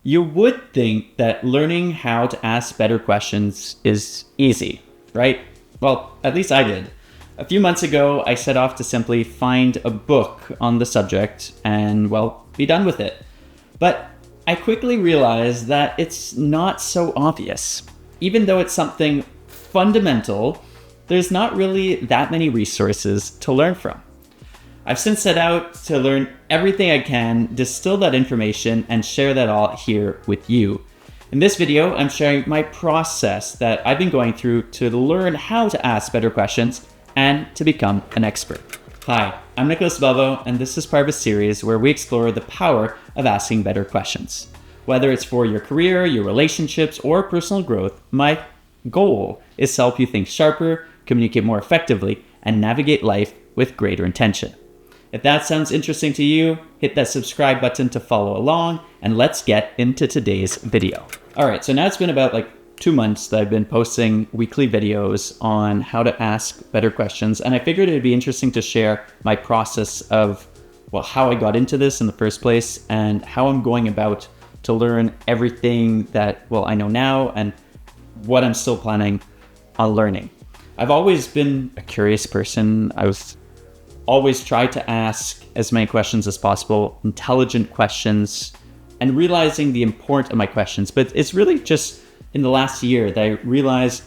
You would think that learning how to ask better questions is easy, right? Well, at least I did. A few months ago, I set off to simply find a book on the subject and, well, be done with it. But I quickly realized that it's not so obvious. Even though it's something fundamental, there's not really that many resources to learn from. I've since set out to learn everything I can, distill that information, and share that all here with you. In this video, I'm sharing my process that I've been going through to learn how to ask better questions and to become an expert. Hi, I'm Nicholas Belvo, and this is part of a series where we explore the power of asking better questions. Whether it's for your career, your relationships, or personal growth, my goal is to help you think sharper, communicate more effectively, and navigate life with greater intention. If that sounds interesting to you, hit that subscribe button to follow along, and let's get into today's video. All right, so now it's been about 2 months that I've been posting weekly videos on how to ask better questions, and I figured it'd be interesting to share my process of, how I got into this in the first place and how I'm going about to learn everything that, I know now and what I'm still planning on learning. I've always been a curious person. I've always tried to ask as many questions as possible, intelligent questions, and realizing the importance of my questions. But it's really just in the last year that I realized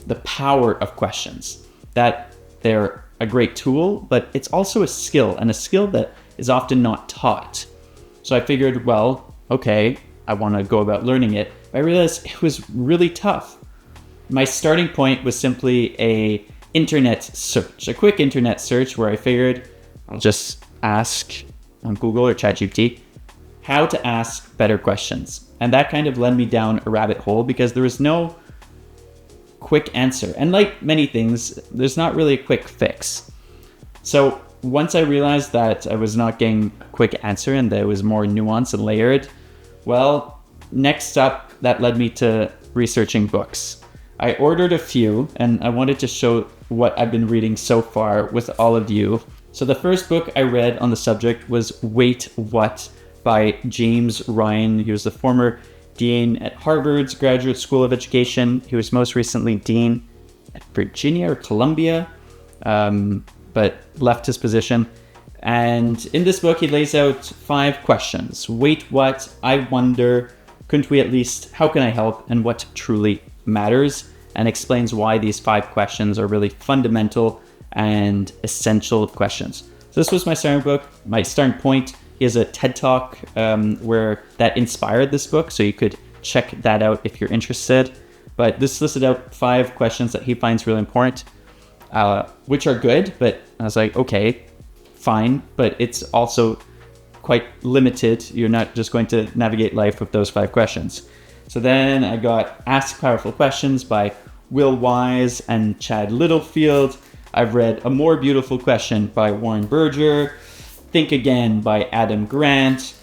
the power of questions, that they're a great tool, but it's also a skill, and a skill that is often not taught. So I figured, okay, I want to go about learning it. But I realized it was really tough. My starting point was simply a quick internet search where I figured I'll just ask on Google or ChatGPT how to ask better questions. And that kind of led me down a rabbit hole because there was no quick answer. And like many things, there's not really a quick fix. So once I realized that I was not getting a quick answer and that it was more nuanced and layered, next up, that led me to researching books. I ordered a few, and I wanted to show what I've been reading so far with all of you. So the first book I read on the subject was Wait, What? By James Ryan. He was the former dean at Harvard's Graduate School of Education. He was most recently dean at Virginia or Columbia, but left his position. And in this book, he lays out 5 questions. Wait, what? I wonder. Couldn't we at least? How can I help? And what truly matters? And explains why these 5 questions are really fundamental and essential questions. So this was my starting point. He has a TED Talk where that inspired this book, so you could check that out if you're interested. But this listed out 5 questions that he finds really important, which are good, but I was like, okay, fine, but it's also quite limited. You're not just going to navigate life with those 5 questions. So then I got Ask Powerful Questions by Will Wise and Chad Littlefield. I've read A More Beautiful Question by Warren Berger, Think Again by Adam Grant,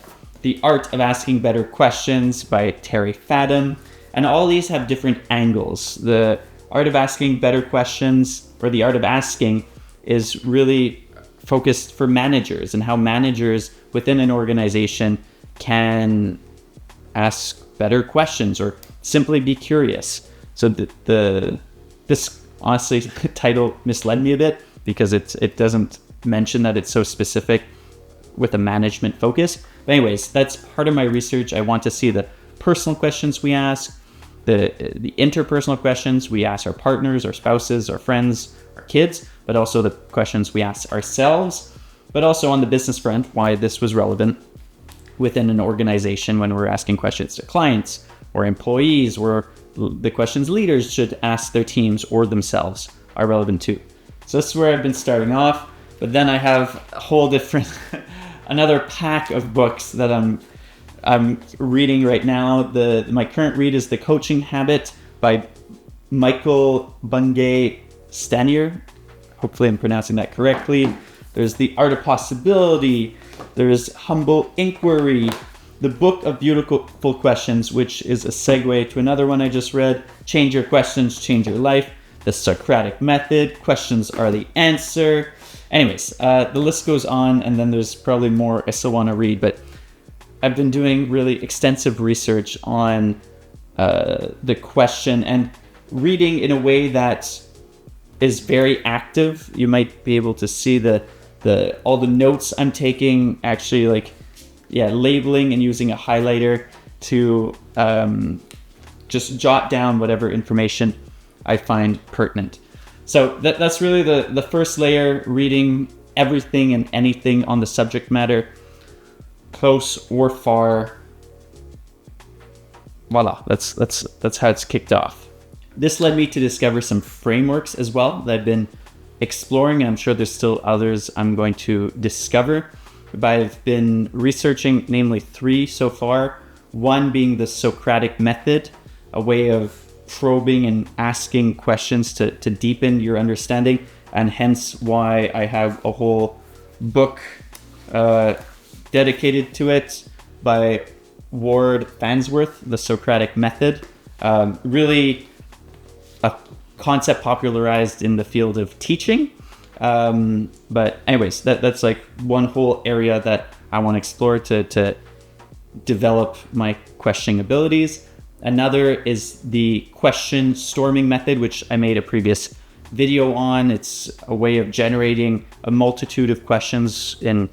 The Art of Asking Better Questions by Terry Fadden, and all these have different angles. The art of asking better questions, or the art of asking, is really focused for managers and how managers within an organization can ask better questions or simply be curious. So this honestly title misled me a bit because it doesn't mention that it's so specific with a management focus. But anyways, that's part of my research. I want to see the personal questions we ask, the interpersonal questions we ask our partners, our spouses, our friends, our kids, but also the questions we ask ourselves, but also on the business front, why this was relevant within an organization when we're asking questions to clients or employees, or the questions leaders should ask their teams or themselves are relevant too. So this is where I've been starting off, but then I have a whole different, another pack of books that I'm reading right now. My current read is The Coaching Habit by Michael Bungay Stanier. Hopefully I'm pronouncing that correctly. There's The Art of Possibility. There's Humble Inquiry. The Book of Beautiful Questions, which is a segue to another one I just read, Change Your Questions, Change Your Life. The Socratic Method. Questions are the answer. Anyways, the list goes on, and then there's probably more I still want to read, but I've been doing really extensive research on the question and reading in a way that is very active. You might be able to see all the notes I'm taking, actually labeling and using a highlighter to just jot down whatever information I find pertinent. So that's really the first layer, reading everything and anything on the subject matter, close or far. Voila, that's how it's kicked off. This led me to discover some frameworks as well that I've been exploring, and I'm sure there's still others I'm going to discover. But I've been researching namely 3 so far. One being the Socratic method, a way of probing and asking questions to deepen your understanding, and hence why I have a whole book dedicated to it by Ward Farnsworth, the Socratic method. Really a concept popularized in the field of teaching. But anyways, that's like one whole area that I want to explore to develop my questioning abilities. Another is the question storming method, which I made a previous video on. It's a way of generating a multitude of questions in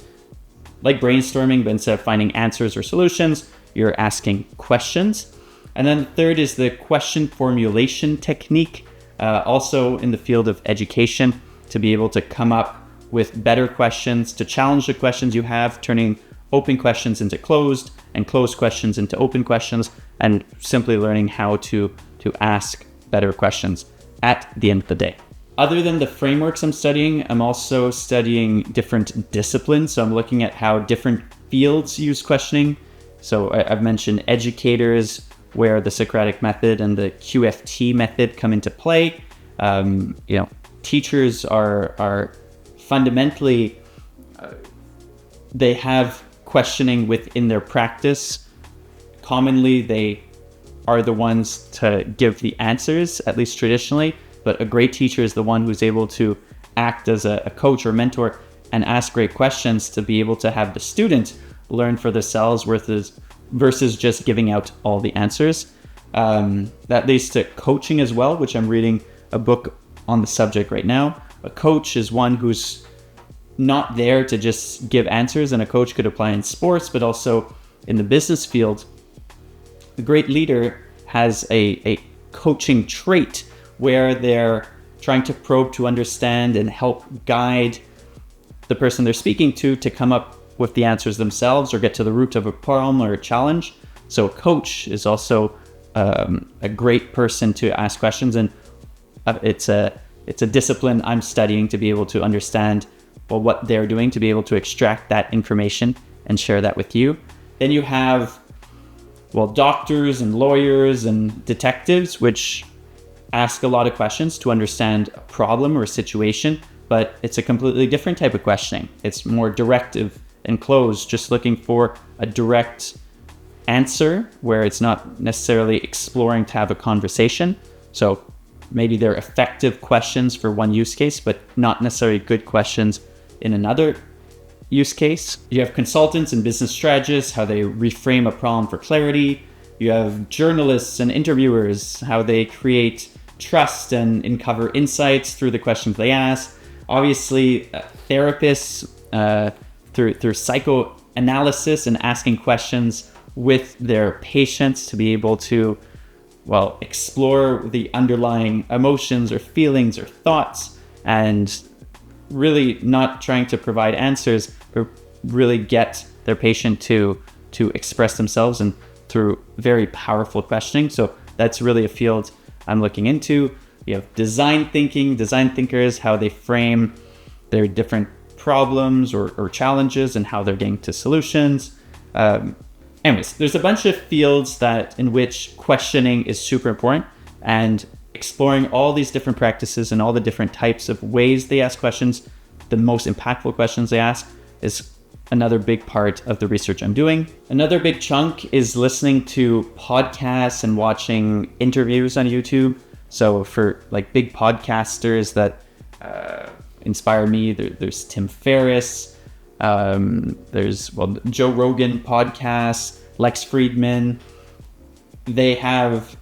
like brainstorming, but instead of finding answers or solutions, you're asking questions. And then the third is the question formulation technique, also in the field of education, to be able to come up with better questions, to challenge the questions you have, turning open questions into closed and closed questions into open questions, and simply learning how to ask better questions at the end of the day. Other than the frameworks I'm studying, I'm also studying different disciplines. So I'm looking at how different fields use questioning. So I've mentioned educators, where the Socratic method and the QFT method come into play. Teachers are fundamentally, they have questioning within their practice. Commonly, they are the ones to give the answers, at least traditionally, but a great teacher is the one who's able to act as a coach or mentor and ask great questions to be able to have the student learn for themselves versus just giving out all the answers. That leads to coaching as well, which I'm reading a book on the subject right now. A coach is one who's not there to just give answers, and a coach could apply in sports, but also in the business field. A great leader has a coaching trait where they're trying to probe to understand and help guide the person they're speaking to come up with the answers themselves or get to the root of a problem or a challenge. So a coach is also a great person to ask questions, and it's a discipline I'm studying to be able to understand what they're doing, to be able to extract that information and share that with you. Then you have doctors and lawyers and detectives, which ask a lot of questions to understand a problem or a situation, but it's a completely different type of questioning. It's more directive and closed, just looking for a direct answer where it's not necessarily exploring to have a conversation. So maybe they're effective questions for one use case, but not necessarily good questions in another use case. You have consultants and business strategists, how they reframe a problem for clarity. You have journalists and interviewers, how they create trust and uncover insights through the questions they ask. Obviously, therapists through psychoanalysis and asking questions with their patients to be able to, explore the underlying emotions or feelings or thoughts, and really not trying to provide answers, but really get their patient to express themselves and through very powerful questioning. So that's really a field I'm looking into. You have design thinkers, how they frame their different problems or challenges and how they're getting to solutions. Anyways, there's a bunch of fields in which questioning is super important, and exploring all these different practices and all the different types of ways they ask questions, the most impactful questions they ask, is another big part of the research I'm doing. Another big chunk is listening to podcasts and watching interviews on YouTube. So for big podcasters that inspire me, there's Tim Ferriss, There's Joe Rogan podcast, Lex Friedman. They have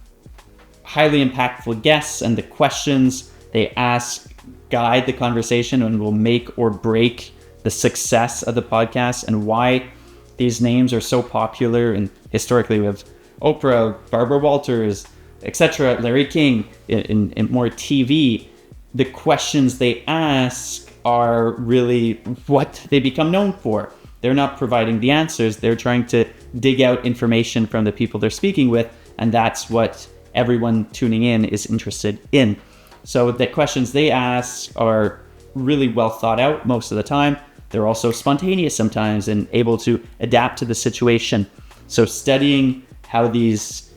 highly impactful guests, and the questions they ask guide the conversation and will make or break the success of the podcast, and why these names are so popular. And historically, we have Oprah, Barbara Walters, etc., Larry King, in more TV. The questions they ask are really what they become known for. They're not providing the answers. They're trying to dig out information from the people they're speaking with, and that's what everyone tuning in is interested in. So the questions they ask are really well thought out most of the time. They're also spontaneous sometimes and able to adapt to the situation. So studying how these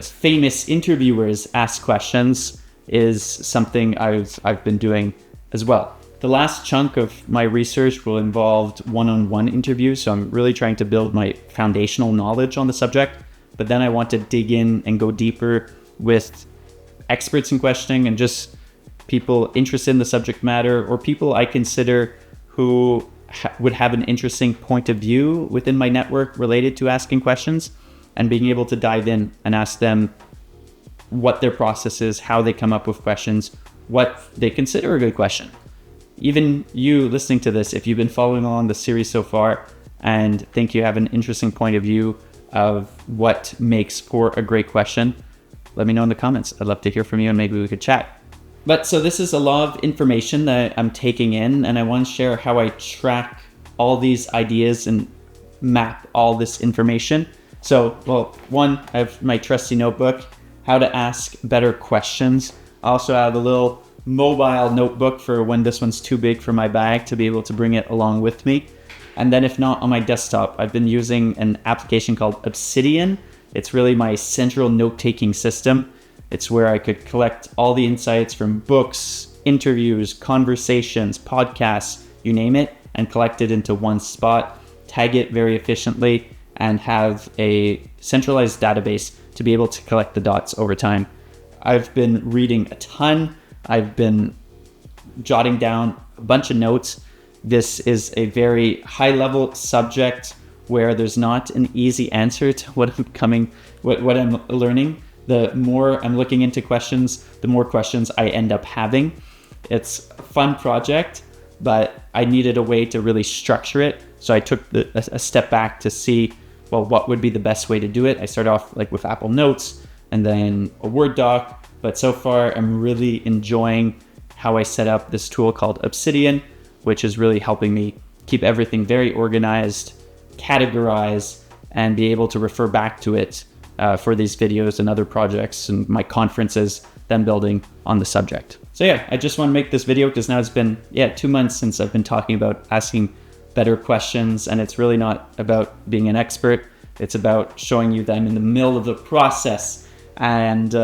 famous interviewers ask questions is something I've been doing as well. The last chunk of my research will involve one-on-one interviews, so I'm really trying to build my foundational knowledge on the subject, but then I want to dig in and go deeper with experts in questioning and just people interested in the subject matter, or people I consider who would have an interesting point of view within my network related to asking questions, and being able to dive in and ask them what their process is, how they come up with questions, what they consider a good question. Even you listening to this, if you've been following along the series so far and think you have an interesting point of view of what makes for a great question, let me know in the comments. I'd love to hear from you, and maybe we could chat. But so this is a lot of information that I'm taking in, and I want to share how I track all these ideas and map all this information. So, one, I have my trusty notebook, how to ask better questions. I also have a little mobile notebook for when this one's too big for my bag to be able to bring it along with me. And then if not, on my desktop, I've been using an application called Obsidian. It's really my central note-taking system. It's where I could collect all the insights from books, interviews, conversations, podcasts, you name it, and collect it into one spot, tag it very efficiently, and have a centralized database to be able to collect the dots over time. I've been reading a ton. I've been jotting down a bunch of notes. This is a very high-level subject where there's not an easy answer to what I'm learning. The more I'm looking into questions, the more questions I end up having. It's a fun project, but I needed a way to really structure it. So I took a step back to see, what would be the best way to do it. I started off with Apple Notes and then a Word doc, but so far I'm really enjoying how I set up this tool called Obsidian, which is really helping me keep everything very organized, categorize, and be able to refer back to it for these videos and other projects and my conferences that I'm building on the subject. So yeah, I just want to make this video because now it's been 2 months since I've been talking about asking better questions, and it's really not about being an expert. It's about showing you that I'm in the middle of the process and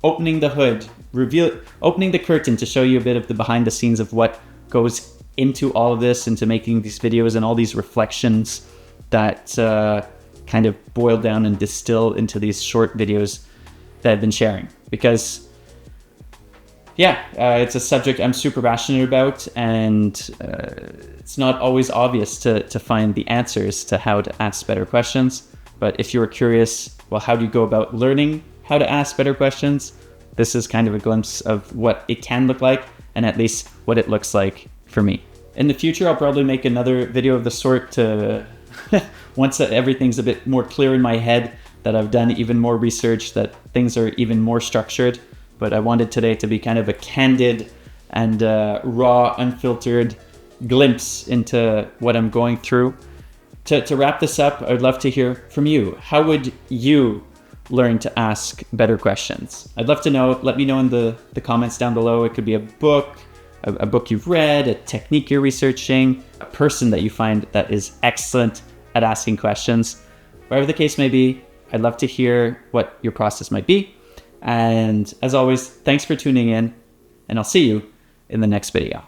opening the hood, opening the curtain to show you a bit of the behind the scenes of what goes into all of this, into making these videos and all these reflections that kind of boil down and distill into these short videos that I've been sharing. Because it's a subject I'm super passionate about, and it's not always obvious to find the answers to how to ask better questions. But if you're curious, how do you go about learning how to ask better questions? This is kind of a glimpse of what it can look like, and at least what it looks like for me. In the future, I'll probably make another video of the sort to once everything's a bit more clear in my head, that I've done even more research, that things are even more structured. But I wanted today to be kind of a candid and raw, unfiltered glimpse into what I'm going through. To wrap this up, I'd love to hear from you. How would you learn to ask better questions? I'd love to know. Let me know in the comments down below. It could be a book you've read, a technique you're researching, a person that you find that is excellent at asking questions. Whatever the case may be, I'd love to hear what your process might be. And as always, thanks for tuning in, and I'll see you in the next video.